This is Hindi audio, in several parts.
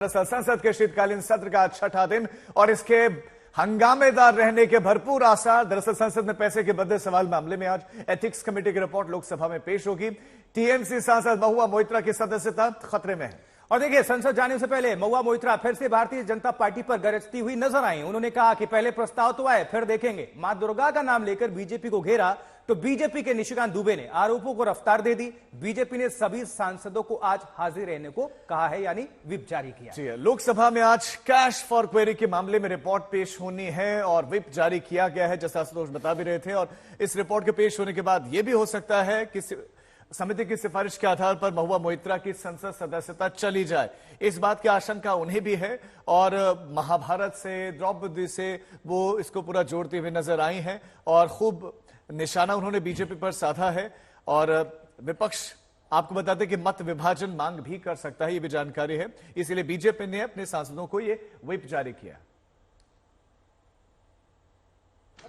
संसद के शीतकालीन सत्र का छठा दिन और इसके हंगामेदार रहने के भरपूर आसार। दरअसल संसद में पैसे के बदले सवाल मामले में आज एथिक्स कमेटी की रिपोर्ट लोकसभा में पेश होगी। टीएमसी सांसद महुआ मोइत्रा की सदस्यता खतरे में है। और देखिए, संसद जाने से पहले महुआ मोइत्रा फिर से भारतीय जनता पार्टी पर गरजती हुई नजर आई। उन्होंने कहा कि पहले प्रस्ताव तो आए, फिर देखेंगे। मां दुर्गा का नाम लेकर बीजेपी को घेरा तो बीजेपी के निशिकांत दुबे ने आरोपों को रफ्तार दे दी। बीजेपी ने सभी सांसदों को आज हाजिर रहने को कहा है, यानी व्हिप जारी किया। जी, लोकसभा में आज कैश फॉर क्वेरी के मामले में रिपोर्ट पेश होनी है और व्हिप जारी किया गया है, जैसा आशुतोष बता भी रहे थे। और इस रिपोर्ट के पेश होने के बाद यह भी हो सकता है कि समिति की सिफारिश के आधार पर महुआ मोइत्रा की संसद सदस्यता चली जाए। इस बात की आशंका उन्हें भी है और महाभारत से, द्रौपदी से वो इसको पूरा जोड़ते हुए नजर आई हैं और खूब निशाना उन्होंने बीजेपी पर साधा है। और विपक्ष आपको बताते कि मत विभाजन मांग भी कर सकता है, ये भी जानकारी है। इसलिए बीजेपी ने अपने सांसदों को ये व्हिप जारी किया।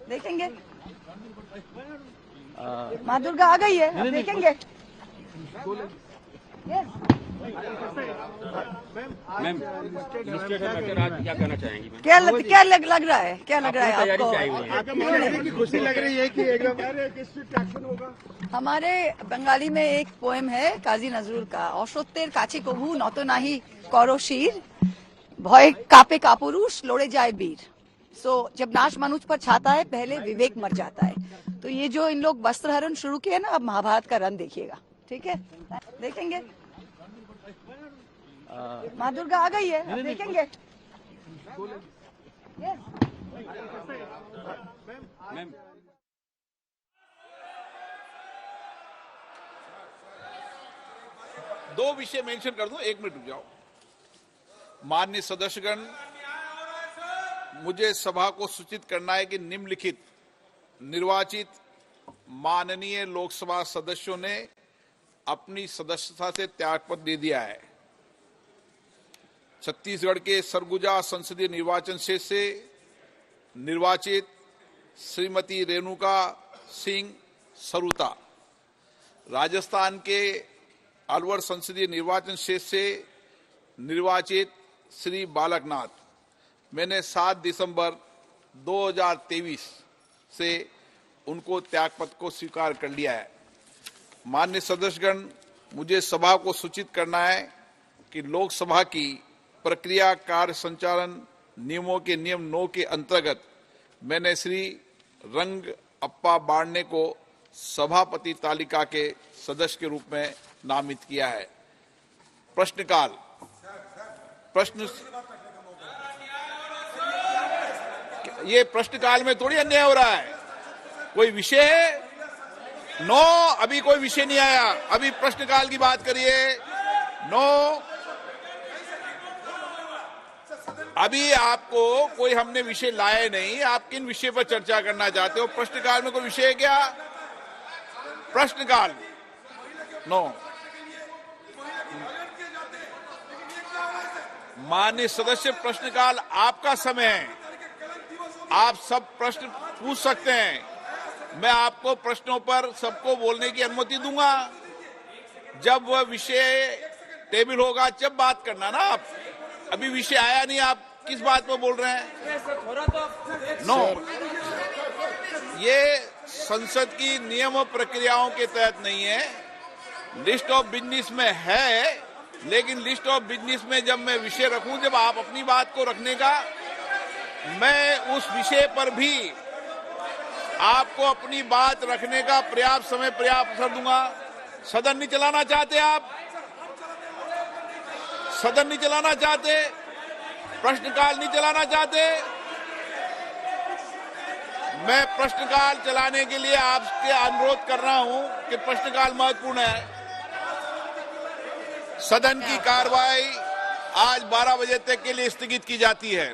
देखेंगे, मां दुर्गा आ गई है, अब देखेंगे। मैम, क्या कहना चाहेंगी? क्या लग रहा है, क्या लग रहा है आपको? खुशी लग रही है कि एकदम एक्शन होगा। हमारे बंगाली में एक पोएम है काजी नजरुल का, অসত্যের কাছে কভু নত নাহি করো শির, ভয় কাঁপে কাপুরুষ লড়ে যায় वीर। सो जब नाश मनुष्य पर छाता है, पहले विवेक मर जाता है। तो ये जो इन लोग वस्त्र हरण शुरू किए ना, अब महाभारत का रन देखिएगा। ठीक है, देखेंगे। मां दुर्गा आ गई है, अब देखेंगे। मैम, दो विषय मेंशन कर दूं, एक मिनट रुक जाओ। माननीय सदस्यगण, मुझे सभा को सूचित करना है कि निम्नलिखित निर्वाचित माननीय लोकसभा सदस्यों ने अपनी सदस्यता से त्यागपत्र दे दिया है। छत्तीसगढ़ के सरगुजा संसदीय निर्वाचन क्षेत्र से निर्वाचित श्रीमती रेणुका सिंह सरूता, राजस्थान के अलवर संसदीय निर्वाचन क्षेत्र से निर्वाचित श्री बालकनाथ, मैंने 7 दिसंबर 2023 से उनको त्यागपत्र को स्वीकार कर लिया है। माननीय सदस्यगण, मुझे सभा को सूचित करना है कि लोकसभा की प्रक्रिया कार्य संचालन नियमों के नियम 9 के अंतर्गत मैंने श्री रंग अप्पा बाड़ने को सभापति तालिका के सदस्य के रूप में नामित किया है। प्रश्नकाल, ये प्रश्नकाल में थोड़ी अन्याय हो रहा है। कोई विषय है? नो, अभी कोई विषय नहीं आया। अभी प्रश्नकाल की बात करिए। नो, अभी आपको कोई हमने विषय लाए नहीं। आप किन विषय पर चर्चा करना चाहते हो? प्रश्नकाल में कोई विषय है क्या? प्रश्नकाल नो। माननीय सदस्य, प्रश्नकाल आपका समय है, आप सब प्रश्न पूछ सकते हैं। मैं आपको प्रश्नों पर सबको बोलने की अनुमति दूंगा। जब वह विषय टेबल होगा जब बात करना ना। आप अभी विषय आया नहीं, आप किस बात पर बोल रहे हैं? नो, ये संसद की नियम प्रक्रियाओं के तहत नहीं है। लिस्ट ऑफ बिजनेस में है, लेकिन लिस्ट ऑफ बिजनेस में जब मैं विषय रखूं, जब आप अपनी बात को रखने का, मैं उस विषय पर भी आपको अपनी बात रखने का पर्याप्त समय, पर्याप्त अवसर दूंगा। सदन नहीं चलाना चाहते आप? सदन नहीं चलाना चाहते? प्रश्नकाल नहीं चलाना चाहते? मैं प्रश्नकाल चलाने के लिए आपसे अनुरोध कर रहा हूं कि प्रश्नकाल महत्वपूर्ण है। सदन की कार्रवाई आज 12 बजे तक के लिए स्थगित की जाती है।